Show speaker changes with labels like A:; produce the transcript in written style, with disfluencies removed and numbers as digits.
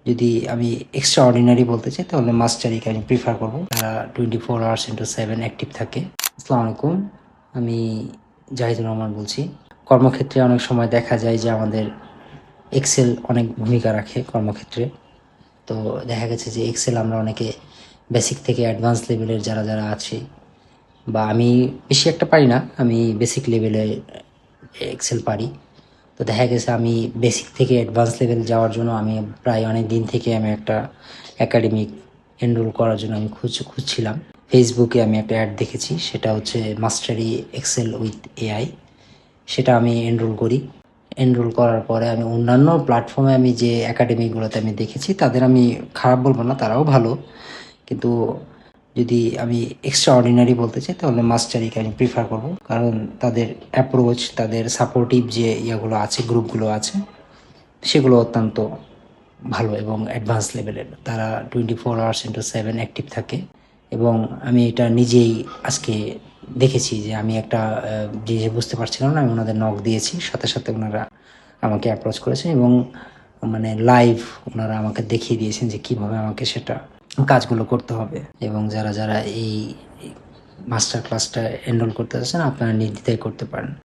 A: যদি আমি extra ordinary বলতে চাই তাহলে মাস্টারিকে আমি প্রিফার করবো। তারা 24 hours into 7 অ্যাক্টিভ থাকে। আসসালামু আলাইকুম, আমি জাহিদুর রহমান বলছি। কর্মক্ষেত্রে অনেক সময় দেখা যায় যে আমাদের এক্সেল অনেক ভূমিকা রাখে কর্মক্ষেত্রে। তো দেখা গেছে যে এক্সেল আমরা অনেকে বেসিক থেকে অ্যাডভান্স লেভেলের যারা আছি, বা আমি বেশি একটা পারি না, আমি বেসিক লেভেলে এক্সেল পারি। তো দেখা গেছে আমি বেসিক থেকে অ্যাডভান্স লেভেল যাওয়ার জন্য আমি প্রায় অনেক দিন থেকে আমি একটা একাডেমিক এনরোল করার জন্য আমি খুঁজছিলাম। ফেসবুকে আমি একটা অ্যাড দেখেছি, সেটা হচ্ছে মাস্টারি এক্সেল উইথ এআই। সেটা আমি এনরোল করার পরে আমি অন্যান্য প্ল্যাটফর্মে আমি যে একাডেমিগুলোতে আমি দেখেছি তাদের আমি খারাপ বলবো না, তারাও ভালো। কিন্তু যদি আমি এক্সট্রা অর্ডিনারি বলতে চাই তাহলে মাস্টারিকে আমি প্রিফার করব, কারণ তাদের অ্যাপ্রোচ, তাদের সাপোর্টিভ যে ইয়েগুলো আছে, গ্রুপগুলো আছে, সেগুলো অত্যন্ত ভালো এবং অ্যাডভান্স লেভেলের। তারা 24 hours into 7 অ্যাক্টিভ থাকে। এবং আমি এটা নিজেই আজকে দেখেছি যে আমি একটা জিনিস বুঝতে পারছিলাম না, আমি ওনাদের নক দিয়েছি, সাথে সাথে ওনারা আমাকে অ্যাপ্রোচ করেছেন এবং মানে লাইভ ওনারা আমাকে দেখিয়ে দিয়েছেন যে কীভাবে আমাকে সেটা কাজগুলো করতে হবে। এবং যারা এই মাস্টার ক্লাসটা এনরোল করতে চাচ্ছেন, আপনারা নির্দ্বিধায় করতে পারেন।